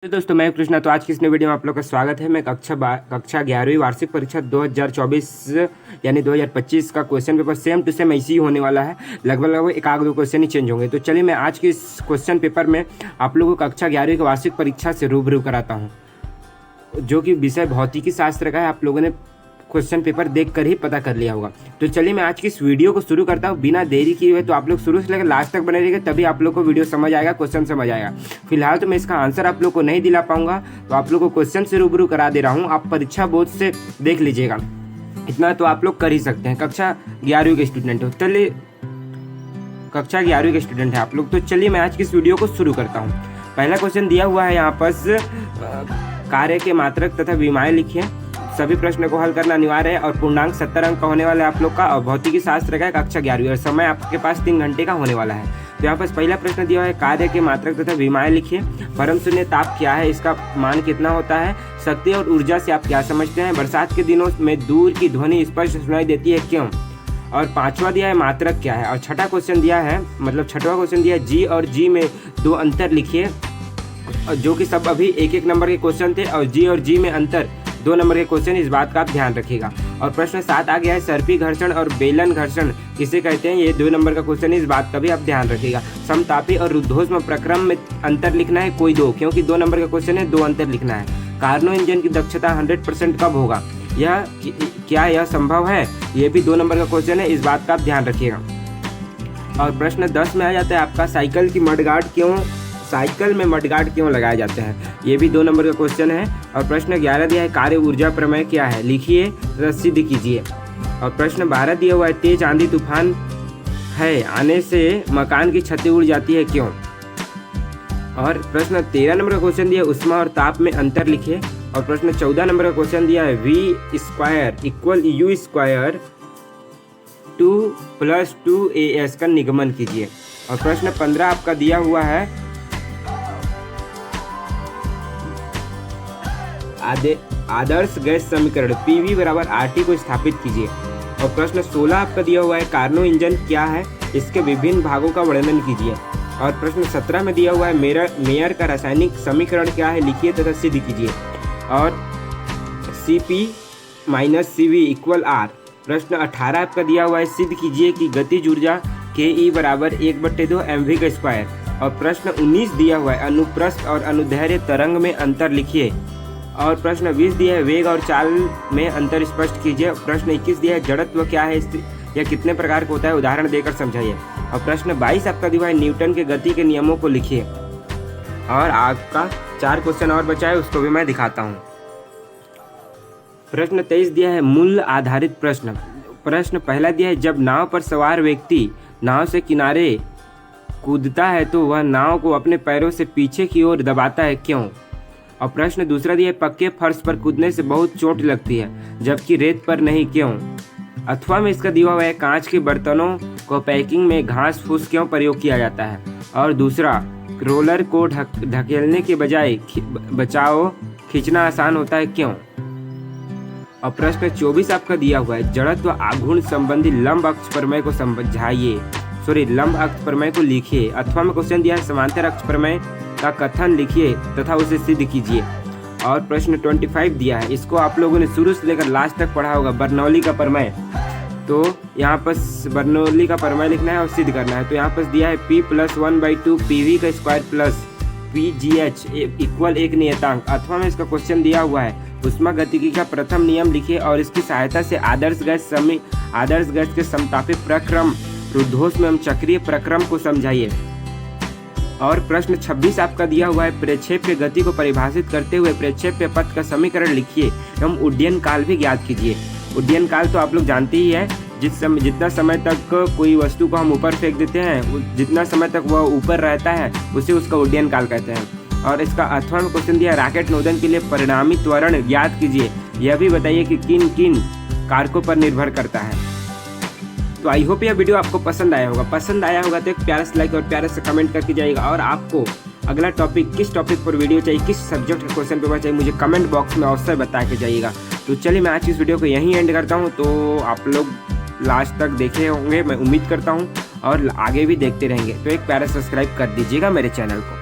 तो दोस्तों मैं कृष्णा। तो आज की इस नई वीडियो में आप लोग का स्वागत है। मैं कक्षा 11वीं वार्षिक परीक्षा 2024 यानी 2025 का question paper same to same ऐसे ही होने वाला है। लगभग एक आध दो क्वेश्चन ही चेंज होंगे। तो चलिए मैं आज के इस क्वेश्चन पेपर में आप लोगों को कक्षा 11वीं की वार्षिक परीक्षा से रूबरू कराता हूँ, जो कि विषय भौतिकी शास्त्र का है। आप लोगों ने क्वेश्चन पेपर देख कर ही पता कर लिया होगा। तो चलिए मैं आज की इस वीडियो को शुरू करता हूँ बिना देरी किए हुए। तो आप लोग शुरू से लेकर लास्ट तक बने रहिएगा, तभी आप लोग को वीडियो समझ आएगा, क्वेश्चन समझ आएगा। फिलहाल तो मैं इसका आंसर आप लोग को नहीं दिला पाऊंगा, तो आप लोग को क्वेश्चन से रूबरू करा दे रहा हूँ। आप परीक्षा बोर्ड से देख लीजिएगा, इतना तो आप लोग कर ही सकते हैं। कक्षा 11वीं के स्टूडेंट हो, चलिए कक्षा 11वीं के स्टूडेंट है आप लोग। तो चलिए मैं आज की इस वीडियो को शुरू करता हूँ। पहला क्वेश्चन दिया हुआ है यहाँ पर, कार्य के मात्रक तथा विमाएं लिखिए। सभी प्रश्न को हल करना अनिवार्य है और पूर्णांक 70 अंक का होने वाला है आप लोग का, और भौतिकी शास्त्र का है कक्षा 11वीं, और समय आपके पास 3 घंटे का होने वाला है। तो यहाँ पर पहला प्रश्न दिया है, कार्य के मात्रक तथा विमाएं लिखिए। परम शून्य ताप क्या है, इसका मान कितना होता है? शक्ति और ऊर्जा से आप क्या समझते हैं? बरसात के दिनों में दूर की ध्वनि स्पष्ट सुनाई देती है, क्यों? और पांचवा दिया है, मात्रक क्या है? और छठा क्वेश्चन दिया है, मतलब छठवां क्वेश्चन दिया है, जी और जी में 2 अंतर लिखिए, जो कि सब अभी 1-1 नंबर के क्वेश्चन थे, और जी और जी में अंतर 2 नंबर के क्वेश्चन, इस बात का आप ध्यान रखिएगा। और प्रश्न 7 आ गया है, सर्पी घर्षण और बेलन घर्षण किसे कहते हैं? ये 2 नंबर का क्वेश्चन है, इस बात का भी आप ध्यान रखिएगा। समतापी और रुद्धोष्म प्रक्रम में अंतर लिखना है, कोई 2, क्योंकि 2 नंबर का क्वेश्चन है, 2 अंतर लिखना है। कार्नो इंजन की दक्षता 100% कब होगा? यह क्या यह संभव है? ये भी 2 नंबर का क्वेश्चन है, इस बात का आप ध्यान रखिएगा। और प्रश्न 10 में आ जाता है आपका, साइकिल में मडगार्ड क्यों लगाए जाते हैं? ये भी 2 नंबर का क्वेश्चन है। और प्रश्न 11 दिया है, कार्य ऊर्जा प्रमेय क्या है? लिखिए तथा सिद्ध कीजिए। और प्रश्न 12 दिया हुआ है, तेज आंधी तूफान है आने से मकान की छतें उड़ जाती है, क्यों? और प्रश्न 13 नंबर का क्वेश्चन दिया है, उष्मा और ताप में अंतर लिखिए। और प्रश्न 14 नंबर का क्वेश्चन दिया है, v² इक्वल u² 2 + 2as का निगमन कीजिए। और प्रश्न 15 आपका दिया हुआ है, आदर्श गैस समीकरण PV = RT को स्थापित कीजिए। और प्रश्न 16 आपका दिया हुआ है, कार्नो इंजन क्या है, इसके विभिन्न भागों का वर्णन कीजिए। और प्रश्न 17 में दिया हुआ है, मेयर का रासायनिक समीकरण क्या है, लिखिए तथा सिद्ध कीजिए। और Cp - Cv = R। प्रश्न 18 आपका दिया हुआ है, सिद्ध कीजिए कि गतिज ऊर्जा Ke = 1/2 mv²। और प्रश्न 19 दिया हुआ है, अनुप्रस्थ और अनुदैर्ध्य तरंग में अंतर लिखिए। और प्रश्न 20 दिया है, वेग और चाल में अंतर स्पष्ट कीजिए। प्रश्न 21 दिया है, जड़त्व क्या है, यह कितने प्रकार का होता है, उदाहरण देकर समझाइए। और प्रश्न 22 आपका दिया है, न्यूटन के गति के नियमों को लिखिए। और आपका 4 क्वेश्चन और बचा है, उसको भी मैं दिखाता हूँ। प्रश्न 23 दिया है, मूल्य आधारित प्रश्न। प्रश्न पहला दिया है, जब नाव पर सवार व्यक्ति नाव से किनारे कूदता है तो वह नाव को अपने पैरों से पीछे की ओर दबाता है, क्यों? और प्रश्न दूसरा दिया है, पक्के फर्श पर कूदने से बहुत चोट लगती है जबकि रेत पर नहीं, क्यों? अथवा में इसका दिया हुआ है, कांच के बर्तनों को पैकिंग में घास फूस क्यों प्रयोग किया जाता है? और दूसरा, रोलर को धकेलने के बजाय बचाओ खींचना आसान होता है, क्यों? और प्रश्न 24 आपका दिया हुआ है, जड़त्व आघूर्ण संबंधी लंब अक्ष प्रमेय को समझाइए, लंब अक्ष प्रमेय को लिखिए। अथवा में क्वेश्चन दिया है, समांतर अक्ष प्रमेय का कथन लिखिए तथा उसे सिद्ध कीजिए। और प्रश्न 25 दिया है, इसको आप लोगों ने शुरू से लेकर लास्ट तक पढ़ा होगा, बर्नौली का प्रमेय। तो यहाँ पर बर्नौली का प्रमेय लिखना है और सिद्ध करना है। तो यहाँ पर दिया है, P + 1/2 PV² + PGH = एक नियतांक। अथवा में इसका क्वेश्चन दिया हुआ है, उष्मा गतिकी का प्रथम नियम लिखिए और इसकी सहायता से आदर्श गैस के समतापी प्रक्रम, रुद्धोष्म एवं चक्रीय प्रक्रम को समझाइए। और प्रश्न 26 आपका दिया हुआ है, प्रक्षेप्य गति को परिभाषित करते हुए प्रक्षेप्य पथ का समीकरण लिखिए एवं उड्डयन काल भी ज्ञात कीजिए। उड्डयन काल तो आप लोग जानते ही है, जितना समय तक कोई वस्तु को हम ऊपर फेंक देते हैं, जितना समय तक वह ऊपर रहता है उसे उसका उड्डयन काल कहते हैं। और इसका अथवा में क्वेश्चन दिया है, रॉकेट नोदन के लिए परिणामी त्वरण ज्ञात कीजिए। यह भी बताइए कि किन किन कारकों पर निर्भर करता है। तो आई होप यह वीडियो आपको पसंद आया होगा तो एक प्यारा सा लाइक और प्यारा सा कमेंट करके जाइएगा। और आपको अगला टॉपिक, किस टॉपिक पर वीडियो चाहिए, किस सब्जेक्ट का क्वेश्चन पेपर चाहिए, मुझे कमेंट बॉक्स में अवश्य बता के जाइएगा। तो चलिए मैं आज की इस वीडियो को यहीं एंड करता हूँ। तो आप लोग लास्ट तक देखे होंगे मैं उम्मीद करता हूँ, और आगे भी देखते रहेंगे। तो एक प्यारा सब्सक्राइब कर दीजिएगा मेरे चैनल को।